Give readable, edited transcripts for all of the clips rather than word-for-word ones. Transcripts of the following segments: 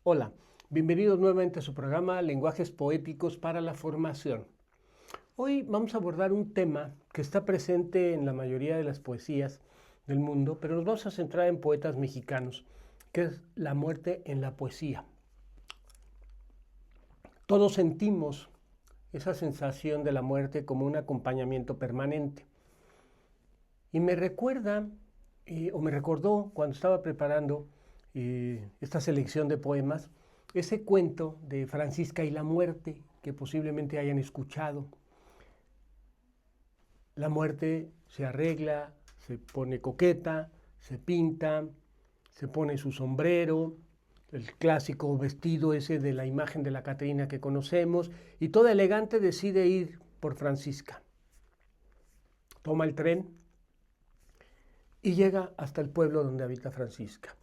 Hola, bienvenidos nuevamente a su programa Lenguajes Poéticos para la Formación. Hoy vamos a abordar un tema que está presente en la mayoría de las poesías del mundo, pero nos vamos a centrar en poetas mexicanos, que es la muerte en la poesía. Todos sentimos esa sensación de la muerte como un acompañamiento permanente. Y me recuerda, o me recordó cuando estaba preparando esta selección de poemas, ese cuento de Francisca y la muerte que posiblemente hayan escuchado. La muerte se arregla, se pone coqueta, se pinta, se pone su sombrero, el clásico vestido ese de la imagen de la Catrina que conocemos, y toda elegante decide ir por Francisca. Toma el tren y llega hasta el pueblo donde habita Francisca.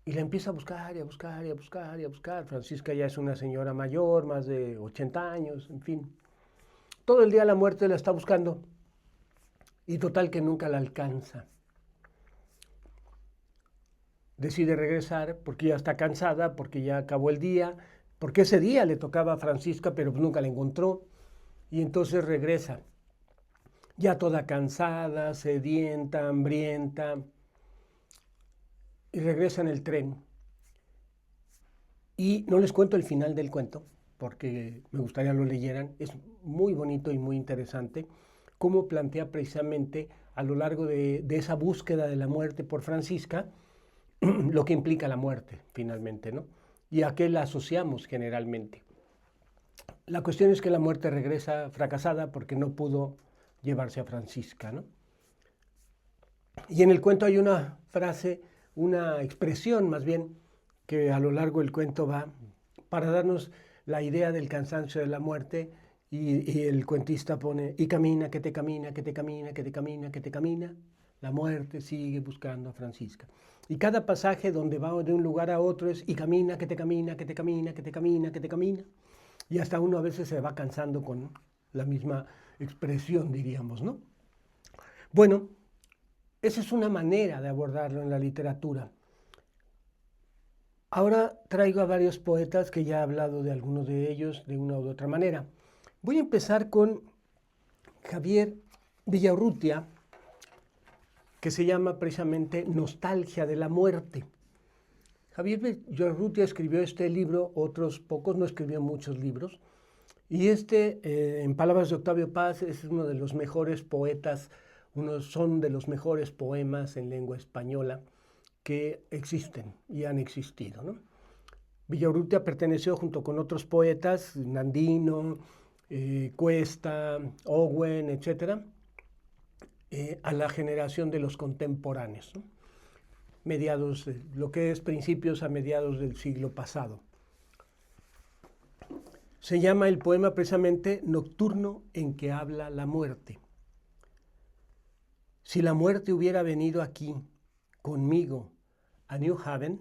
Y la empieza a buscar y a buscar y a buscar y a buscar. Francisca ya es una señora mayor, más de 80 años, en fin. Todo el día la muerte la está buscando y total que nunca la alcanza. Decide regresar porque ya está cansada, porque ya acabó el día, porque ese día le tocaba a Francisca, pero nunca la encontró. Y entonces regresa, ya toda cansada, sedienta, hambrienta, y regresa en el tren. Y no les cuento el final del cuento, porque me gustaría lo leyeran. Es muy bonito y muy interesante cómo plantea precisamente a lo largo de esa búsqueda de la muerte por Francisca lo que implica la muerte finalmente, ¿no? Y a qué la asociamos generalmente. La cuestión es que la muerte regresa fracasada porque no pudo llevarse a Francisca, ¿no? Y en el cuento hay una frase, una expresión más bien, que a lo largo del cuento va para darnos la idea del cansancio de la muerte, y el cuentista pone, y camina, que te camina, que te camina, que te camina, que te camina, la muerte sigue buscando a Francisca. Y cada pasaje donde va de un lugar a otro es, y camina, que te camina, que te camina, que te camina, que te camina. Y hasta uno a veces se va cansando con la misma expresión, diríamos, ¿no? Bueno, esa es una manera de abordarlo en la literatura. Ahora traigo a varios poetas que ya he hablado de algunos de ellos de una u otra manera. Voy a empezar con Javier Villaurrutia, que se llama precisamente Nostalgia de la muerte. Javier Villaurrutia escribió este libro, otros pocos, no escribió muchos libros, y en palabras de Octavio Paz, es uno de los mejores poetas, son de los mejores poemas en lengua española que existen y han existido, ¿no? Villaurrutia perteneció junto con otros poetas, Nandino, Cuesta, Owen, etc., a la generación de los contemporáneos, ¿no? Mediados, lo que es principios a mediados del siglo pasado. Se llama el poema precisamente Nocturno en que habla la muerte. Si la muerte hubiera venido aquí, conmigo, a New Haven,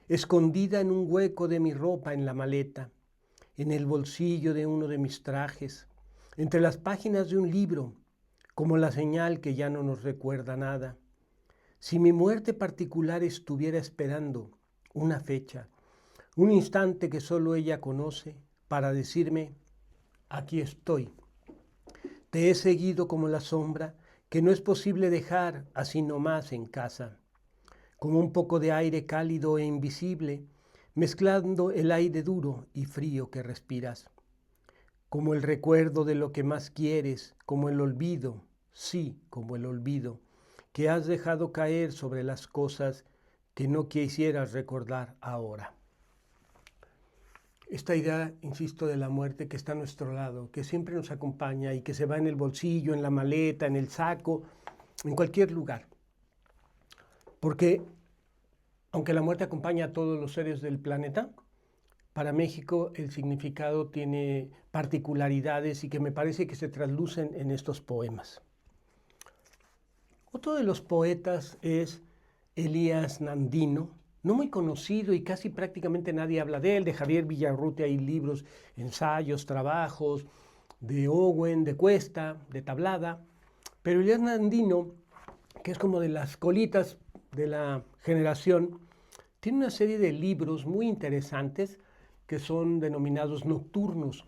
escondida en un hueco de mi ropa en la maleta, en el bolsillo de uno de mis trajes, entre las páginas de un libro, como la señal que ya no nos recuerda nada. Si mi muerte particular estuviera esperando una fecha, un instante que solo ella conoce, para decirme, aquí estoy. Te he seguido como la sombra que no es posible dejar así nomás en casa, como un poco de aire cálido e invisible, mezclando el aire duro y frío que respiras, como el recuerdo de lo que más quieres, como el olvido, sí, como el olvido, que has dejado caer sobre las cosas que no quisieras recordar ahora. Esta idea, insisto, de la muerte que está a nuestro lado, que siempre nos acompaña y que se va en el bolsillo, en la maleta, en el saco, en cualquier lugar. Porque aunque la muerte acompaña a todos los seres del planeta, para México el significado tiene particularidades y que me parece que se traslucen en estos poemas. Otro de los poetas es Elías Nandino, no muy conocido y casi prácticamente nadie habla de él. De Javier Villaurrutia hay libros, ensayos, trabajos, de Owen, de Cuesta, de Tablada, pero Elías Nandino, que es como de las colitas de la generación, tiene una serie de libros muy interesantes que son denominados nocturnos.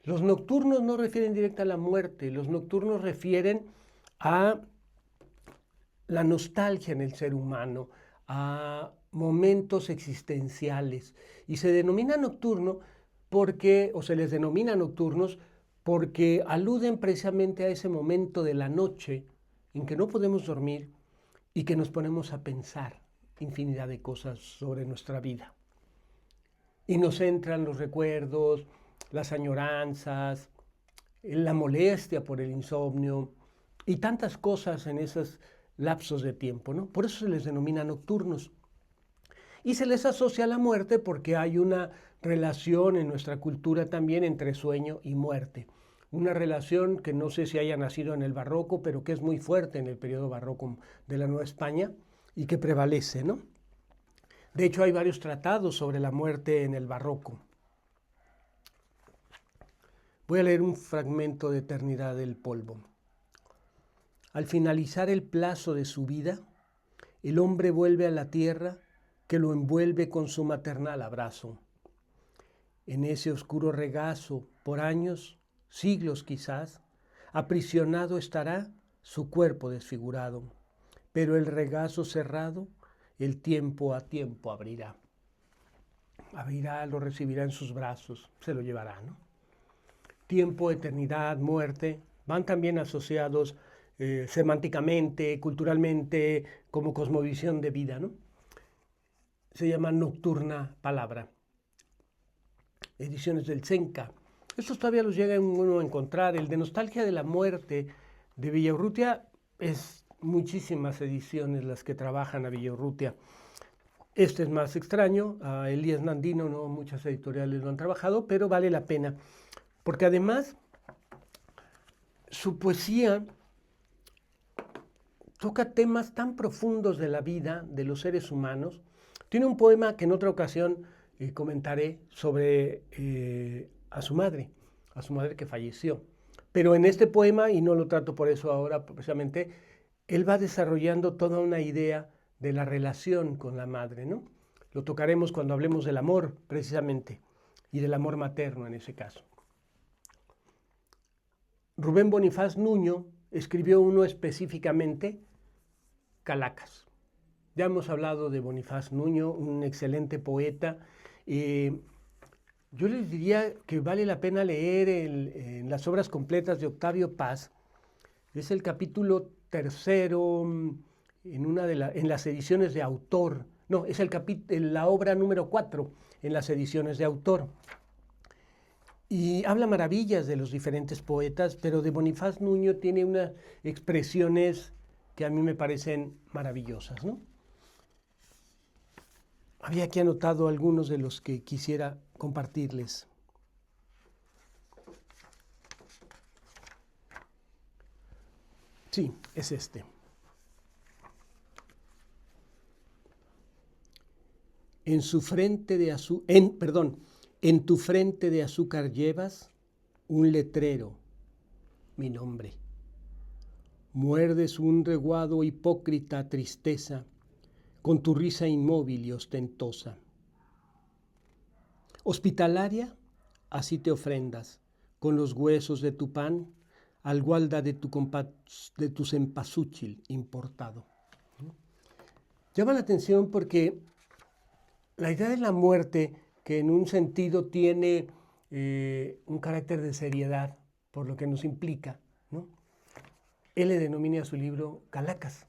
Los nocturnos no refieren directamente a la muerte, los nocturnos refieren a la nostalgia en el ser humano, a momentos existenciales. Y se denomina nocturno porque, o se les denomina nocturnos, porque aluden precisamente a ese momento de la noche en que no podemos dormir y que nos ponemos a pensar infinidad de cosas sobre nuestra vida. Y nos entran los recuerdos, las añoranzas, la molestia por el insomnio y tantas cosas en esos lapsos de tiempo, ¿no? Por eso se les denomina nocturnos. Y se les asocia a la muerte porque hay una relación en nuestra cultura también entre sueño y muerte. Una relación que no sé si haya nacido en el barroco, pero que es muy fuerte en el periodo barroco de la Nueva España y que prevalece, ¿no? De hecho, hay varios tratados sobre la muerte en el barroco. Voy a leer un fragmento de Eternidad del Polvo. Al finalizar el plazo de su vida, el hombre vuelve a la tierra que lo envuelve con su maternal abrazo. En ese oscuro regazo, por años, siglos quizás, aprisionado estará su cuerpo desfigurado, pero el regazo cerrado, el tiempo a tiempo abrirá. Abrirá, lo recibirá en sus brazos, se lo llevará, ¿no? Tiempo, eternidad, muerte, van también asociados semánticamente, culturalmente, como cosmovisión de vida, ¿no? Se llama Nocturna Palabra. Ediciones del Senca. Estos todavía los llega uno a encontrar. El de Nostalgia de la Muerte de Villaurrutia es muchísimas ediciones las que trabajan a Villaurrutia. Este es más extraño, a Elías Nandino no muchas editoriales lo han trabajado, pero vale la pena, porque además su poesía toca temas tan profundos de la vida de los seres humanos. Tiene un poema que en otra ocasión comentaré sobre a su madre que falleció. Pero en este poema, y no lo trato por eso ahora precisamente, él va desarrollando toda una idea de la relación con la madre, ¿no? Lo tocaremos cuando hablemos del amor, precisamente, y del amor materno en ese caso. Rubén Bonifaz Nuño escribió uno específicamente, Calacas. Ya hemos hablado de Bonifaz Nuño, un excelente poeta. Yo les diría que vale la pena leer en las obras completas de Octavio Paz. Es el capítulo 3 en las ediciones de autor. No, es la obra número 4 en las ediciones de autor. Y habla maravillas de los diferentes poetas, pero de Bonifaz Nuño tiene unas expresiones que a mí me parecen maravillosas, ¿no? Había aquí anotado algunos de los que quisiera compartirles. Sí, es este. En tu frente de azúcar llevas un letrero, mi nombre. Muerdes un reguado hipócrita tristeza con tu risa inmóvil y ostentosa. Hospitalaria, así te ofrendas, con los huesos de tu pan, al gualda de tu cempasúchil importado. Llama la atención porque la idea de la muerte, que en un sentido tiene un carácter de seriedad, por lo que nos implica, ¿no? Él le denomina a su libro Calacas.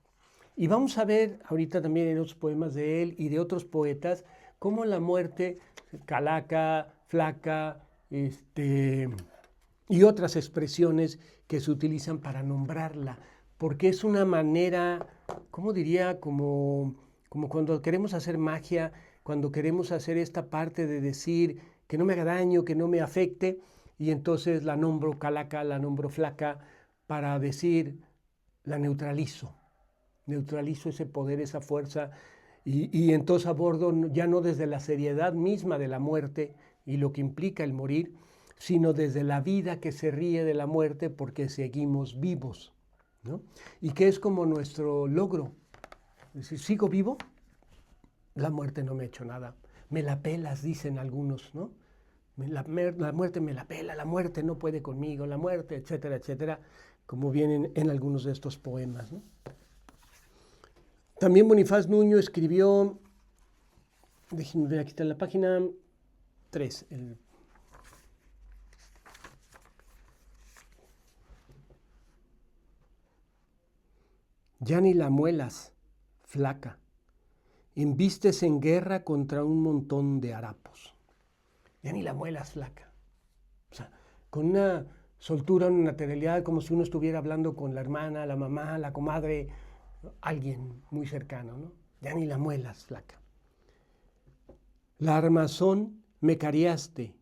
Y vamos a ver ahorita también en otros poemas de él y de otros poetas, cómo la muerte, calaca, flaca, y otras expresiones que se utilizan para nombrarla, porque es una manera, ¿cómo diría? Como cuando queremos hacer magia, cuando queremos hacer esta parte de decir que no me haga daño, que no me afecte, y entonces la nombro calaca, la nombro flaca, para decir, la neutralizo ese poder, esa fuerza, y entonces abordo ya no desde la seriedad misma de la muerte y lo que implica el morir, sino desde la vida que se ríe de la muerte porque seguimos vivos, ¿no? Y que es como nuestro logro. Es decir, sigo vivo, la muerte no me ha hecho nada. Me la pelas, dicen algunos, ¿no? La muerte me la pela, la muerte no puede conmigo, la muerte, etcétera, etcétera, como vienen en algunos de estos poemas, ¿no? También Bonifaz Nuño escribió, déjenme ver, aquí está en la página 3, ya ni la muelas, flaca, embistes en guerra contra un montón de harapos. Ya ni la muelas, flaca. O sea, con una soltura, una naturalidad, como si uno estuviera hablando con la hermana, la mamá, la comadre, alguien muy cercano, ¿no? Ya ni la muelas, flaca. La armazón me cariaste,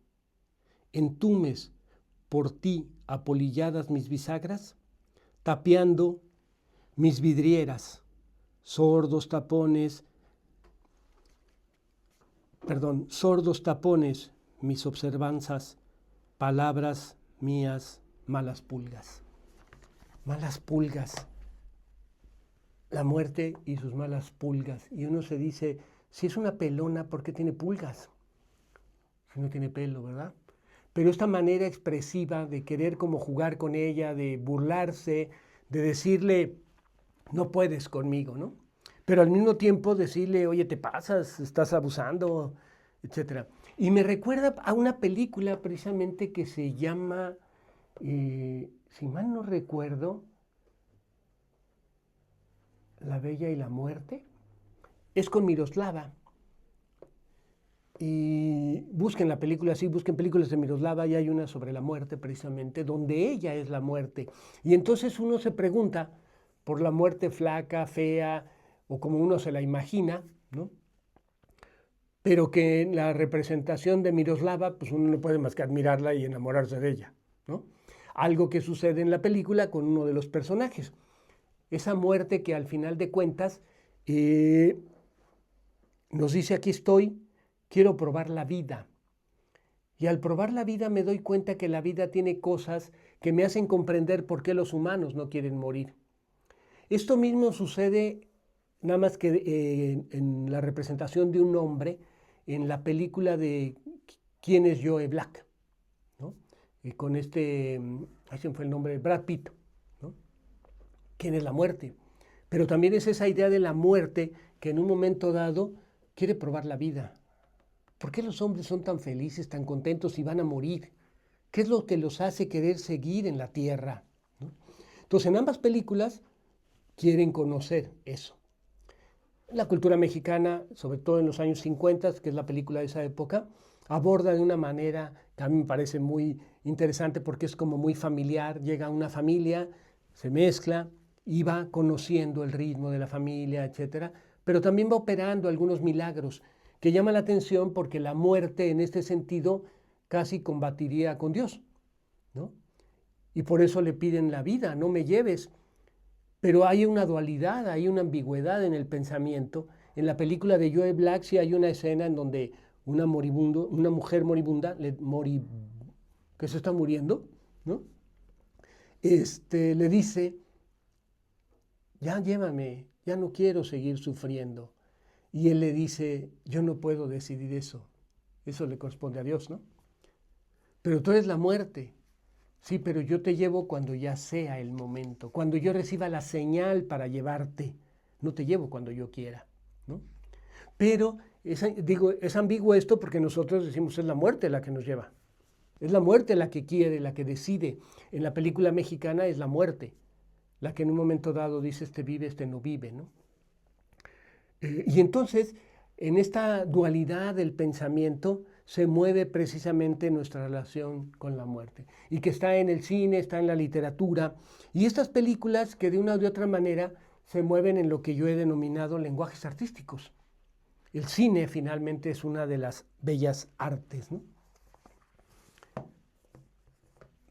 entumes por ti apolilladas mis bisagras, tapiando mis vidrieras, sordos tapones mis observanzas, palabras mías, malas pulgas. Malas pulgas. La muerte y sus malas pulgas. Y uno se dice, si es una pelona, ¿por qué tiene pulgas? Si no tiene pelo, ¿verdad? Pero esta manera expresiva de querer como jugar con ella, de burlarse, de decirle, no puedes conmigo, ¿no? Pero al mismo tiempo decirle, oye, te pasas, estás abusando, etc. Y me recuerda a una película precisamente que se llama, si mal no recuerdo, La Bella y la Muerte. Es con Miroslava. Y busquen la película, sí, busquen películas de Miroslava, y hay una sobre la muerte precisamente, donde ella es la muerte. Y entonces uno se pregunta por la muerte flaca, fea, o como uno se la imagina, ¿no? Pero que en la representación de Miroslava, pues uno no puede más que admirarla y enamorarse de ella, ¿no? Algo que sucede en la película con uno de los personajes. Esa muerte que al final de cuentas nos dice, aquí estoy, quiero probar la vida. Y al probar la vida me doy cuenta que la vida tiene cosas que me hacen comprender por qué los humanos no quieren morir. Esto mismo sucede nada más que en la representación de un hombre en la película de ¿Quién es Joe Black? ¿No? Con ahí se me fue el nombre, Brad Pitt, ¿no? ¿Quién es la muerte? Pero también es esa idea de la muerte que en un momento dado quiere probar la vida. ¿Por qué los hombres son tan felices, tan contentos y van a morir? ¿Qué es lo que los hace querer seguir en la tierra? ¿No? Entonces, en ambas películas quieren conocer eso. La cultura mexicana, sobre todo en los años 50, que es la película de esa época, aborda de una manera que a mí me parece muy interesante porque es como muy familiar. Llega una familia, se mezcla y va conociendo el ritmo de la familia, etc. Pero también va operando algunos milagros que llama la atención porque la muerte en este sentido casi combatiría con Dios, ¿no? Y por eso le piden la vida, no me lleves. Pero hay una dualidad, hay una ambigüedad en el pensamiento. En la película de Joe Black sí hay una escena en donde una mujer moribunda, que se está muriendo, ¿no? Le dice, ya llévame, ya no quiero seguir sufriendo. Y él le dice, yo no puedo decidir eso. Eso le corresponde a Dios, ¿no? Pero tú eres la muerte. Sí, pero yo te llevo cuando ya sea el momento, cuando yo reciba la señal para llevarte. No te llevo cuando yo quiera, ¿no? Pero es ambiguo esto porque nosotros decimos es la muerte la que nos lleva. Es la muerte la que quiere, la que decide. En la película mexicana es la muerte la que en un momento dado dice este vive, este no vive, ¿no? Y entonces, en esta dualidad del pensamiento, se mueve precisamente nuestra relación con la muerte. Y que está en el cine, está en la literatura. Y estas películas que de una u otra manera se mueven en lo que yo he denominado lenguajes artísticos. El cine finalmente es una de las bellas artes, ¿no?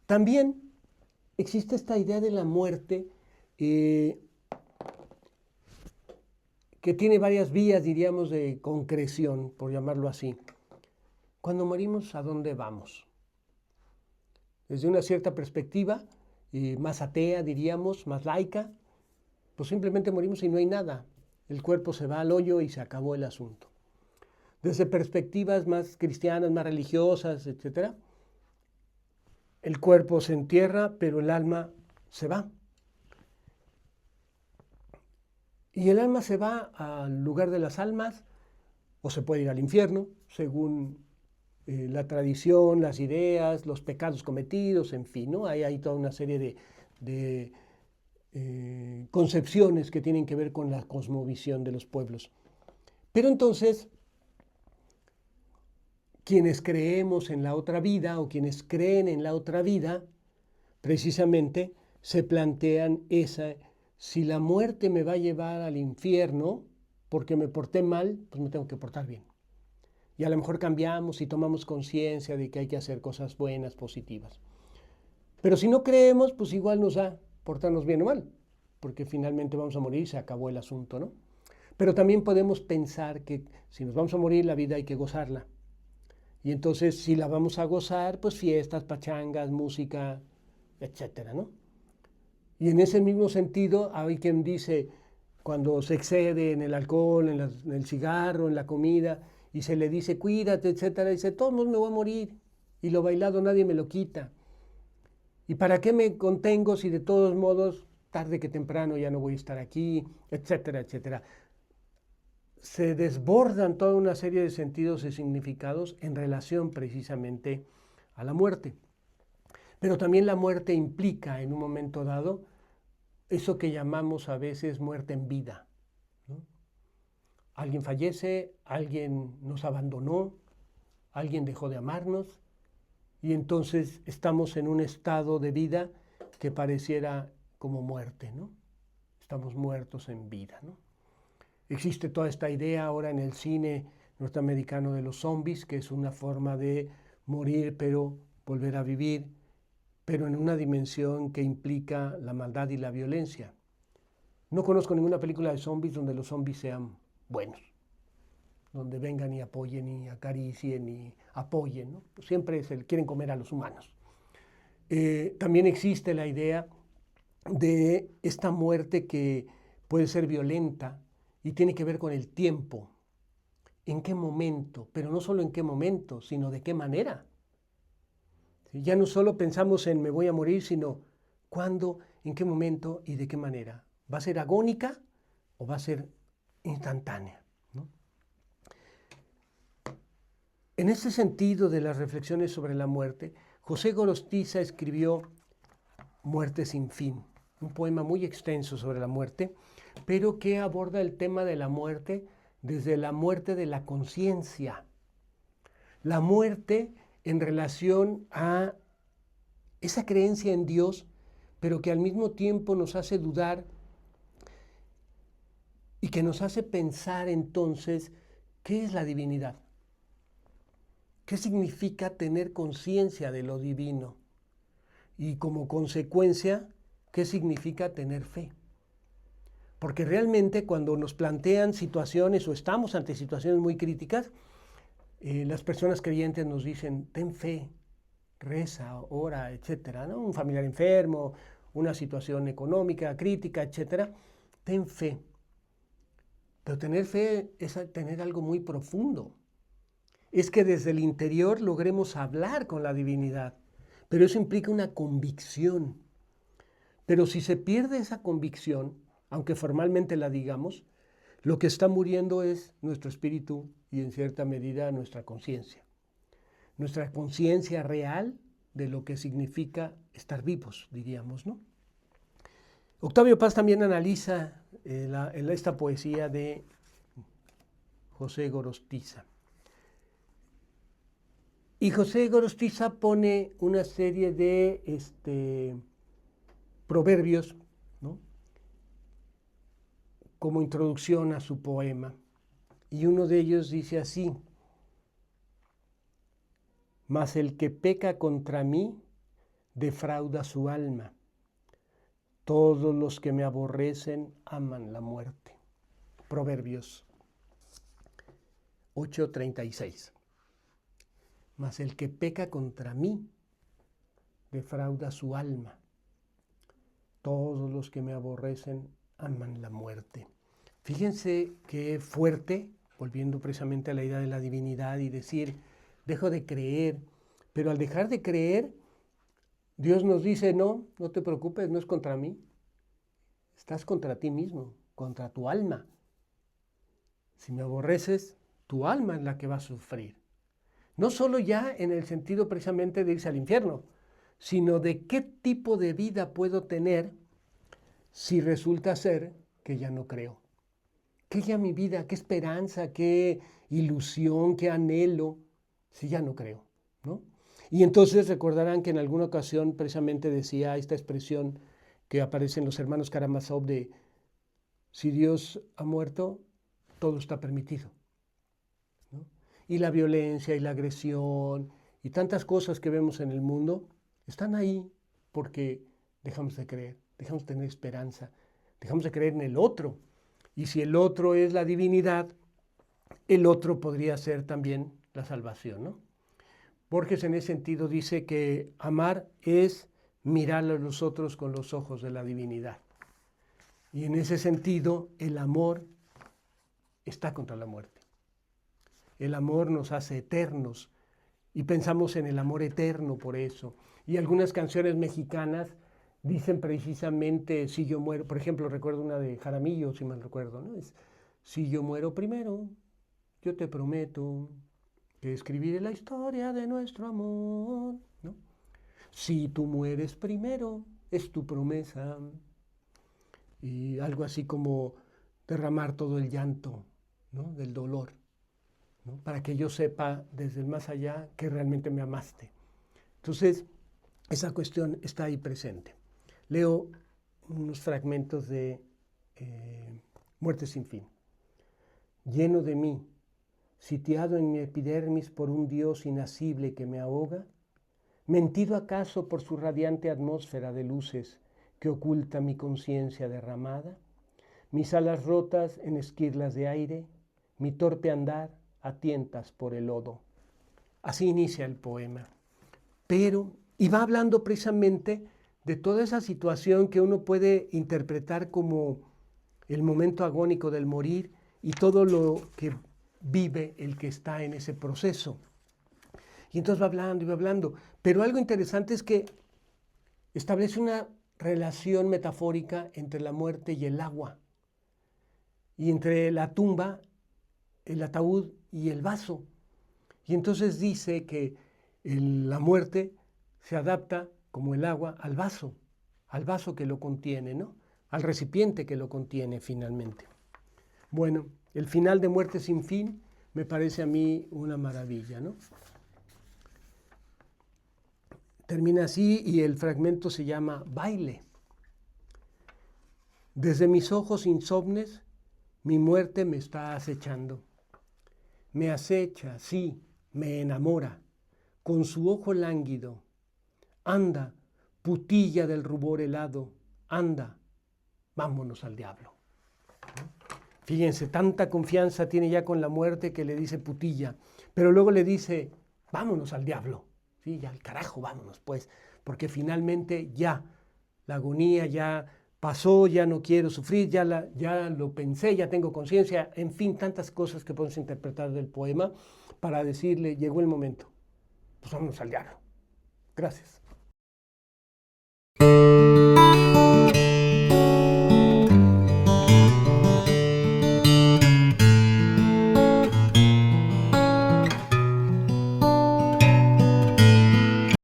También existe esta idea de la muerte que tiene varias vías, diríamos, de concreción, por llamarlo así. Cuando morimos, ¿a dónde vamos? Desde una cierta perspectiva, más atea, diríamos, más laica, pues simplemente morimos y no hay nada. El cuerpo se va al hoyo y se acabó el asunto. desde perspectivas más cristianas, más religiosas, etc., el cuerpo se entierra, pero el alma se va. Y el alma se va al lugar de las almas, o se puede ir al infierno, según la tradición, las ideas, los pecados cometidos, en fin, ¿no? Hay toda una serie de concepciones que tienen que ver con la cosmovisión de los pueblos. Pero entonces, quienes creemos en la otra vida o quienes creen en la otra vida, precisamente se plantean si la muerte me va a llevar al infierno porque me porté mal, pues me tengo que portar bien. Y a lo mejor cambiamos y tomamos conciencia de que hay que hacer cosas buenas, positivas. Pero si no creemos, pues igual nos da portarnos bien o mal, porque finalmente vamos a morir y se acabó el asunto, ¿no? Pero también podemos pensar que si nos vamos a morir, la vida hay que gozarla. Y entonces, si la vamos a gozar, pues fiestas, pachangas, música, etcétera, ¿no? Y en ese mismo sentido, hay quien dice, cuando se excede en el alcohol, en el cigarro, en la comida, y se le dice, cuídate, etcétera, dice, todos me voy a morir, y lo bailado nadie me lo quita. ¿Y para qué me contengo si de todos modos, tarde que temprano ya no voy a estar aquí, etcétera, etcétera? Se desbordan toda una serie de sentidos y significados en relación precisamente a la muerte. Pero también la muerte implica en un momento dado eso que llamamos a veces muerte en vida, ¿no? Alguien fallece, alguien nos abandonó, alguien dejó de amarnos y entonces estamos en un estado de vida que pareciera como muerte, ¿no? Estamos muertos en vida, ¿no? Existe toda esta idea ahora en el cine norteamericano de los zombies, que es una forma de morir pero volver a vivir, pero en una dimensión que implica la maldad y la violencia. No conozco ninguna película de zombies donde los zombies sean buenos, donde vengan y apoyen y acaricien y apoyen, ¿no? Siempre quieren comer a los humanos. También existe la idea de esta muerte que puede ser violenta y tiene que ver con el tiempo. ¿En qué momento? Pero no solo en qué momento, sino de qué manera. Ya no solo pensamos en me voy a morir, sino cuándo, en qué momento y de qué manera. ¿Va a ser agónica o va a ser instantánea, ¿no? En este sentido de las reflexiones sobre la muerte, José Gorostiza escribió Muerte sin fin, un poema muy extenso sobre la muerte, pero que aborda el tema de la muerte desde la muerte de la conciencia. La muerte en relación a esa creencia en Dios, pero que al mismo tiempo nos hace dudar y que nos hace pensar entonces, ¿qué es la divinidad? ¿Qué significa tener conciencia de lo divino? Y como consecuencia, ¿qué significa tener fe? Porque realmente cuando nos plantean situaciones o estamos ante situaciones muy críticas, las personas creyentes nos dicen, ten fe, reza, ora, etcétera, ¿no? Un familiar enfermo, una situación económica crítica, etcétera, ten fe. Pero tener fe es tener algo muy profundo. Es que desde el interior logremos hablar con la divinidad. Pero eso implica una convicción. Pero si se pierde esa convicción, aunque formalmente la digamos, lo que está muriendo es nuestro espíritu y en cierta medida nuestra conciencia. Nuestra conciencia real de lo que significa estar vivos, diríamos, ¿no? Octavio Paz también analiza esta poesía de José Gorostiza. Y José Gorostiza pone una serie de proverbios, ¿no?, como introducción a su poema. Y uno de ellos dice así: mas el que peca contra mí defrauda su alma. Todos los que me aborrecen aman la muerte. Proverbios 8:36. Mas el que peca contra mí defrauda su alma. Todos los que me aborrecen aman la muerte. Fíjense qué fuerte volviendo precisamente a la idea de la divinidad y decir, dejo de creer, pero al dejar de creer, Dios nos dice, no, no te preocupes, no es contra mí, estás contra ti mismo, contra tu alma. Si me aborreces, tu alma es la que va a sufrir. No solo ya en el sentido precisamente de irse al infierno, sino de qué tipo de vida puedo tener si resulta ser que ya no creo. ¿Qué ya mi vida? ¿Qué esperanza? ¿Qué ilusión? ¿Qué anhelo? Si ya no creo, ¿no? Y entonces recordarán que en alguna ocasión precisamente decía esta expresión que aparece en los hermanos Karamazov de si Dios ha muerto, todo está permitido, ¿no? Y la violencia y la agresión y tantas cosas que vemos en el mundo están ahí porque dejamos de creer, dejamos de tener esperanza, dejamos de creer en el otro. Y si el otro es la divinidad, el otro podría ser también la salvación, ¿no? Borges en ese sentido dice que amar es mirar a los otros con los ojos de la divinidad. Y en ese sentido, el amor está contra la muerte. El amor nos hace eternos y pensamos en el amor eterno por eso. Y algunas canciones mexicanas dicen precisamente, si yo muero, por ejemplo, recuerdo una de Jaramillo, si mal recuerdo, ¿no? Es, si yo muero primero, yo te prometo que escribiré la historia de nuestro amor, ¿no? Si tú mueres primero, es tu promesa. Y algo así como derramar todo el llanto, ¿no? Del dolor, ¿no? Para que yo sepa desde el más allá que realmente me amaste. Entonces, esa cuestión está ahí presente. Leo unos fragmentos de Muerte sin fin. Lleno de mí, sitiado en mi epidermis por un Dios inasible que me ahoga, mentido acaso por su radiante atmósfera de luces que oculta mi conciencia derramada, mis alas rotas en esquirlas de aire, mi torpe andar a tientas por el lodo. Así inicia el poema. Pero, y va hablando precisamente de toda esa situación que uno puede interpretar como el momento agónico del morir y todo lo que vive el que está en ese proceso. Y entonces va hablando y va hablando. Pero algo interesante es que establece una relación metafórica entre la muerte y el agua, y entre la tumba, el ataúd y el vaso. Y entonces dice que la muerte se adapta como el agua al vaso que lo contiene, ¿no? Al recipiente que lo contiene finalmente. Bueno, el final de Muerte sin fin me parece a mí una maravilla, ¿no? Termina así y el fragmento se llama Baile. Desde mis ojos insomnes, mi muerte me está acechando. Me acecha, sí, me enamora, con su ojo lánguido. Anda, putilla del rubor helado, anda, vámonos al diablo. Fíjense, tanta confianza tiene ya con la muerte que le dice putilla, pero luego le dice, vámonos al diablo. Sí, ya al carajo, vámonos pues, porque finalmente ya la agonía ya pasó, ya no quiero sufrir, ya lo pensé, ya tengo conciencia, en fin, tantas cosas que podemos interpretar del poema para decirle, llegó el momento, pues vámonos al diablo. Gracias.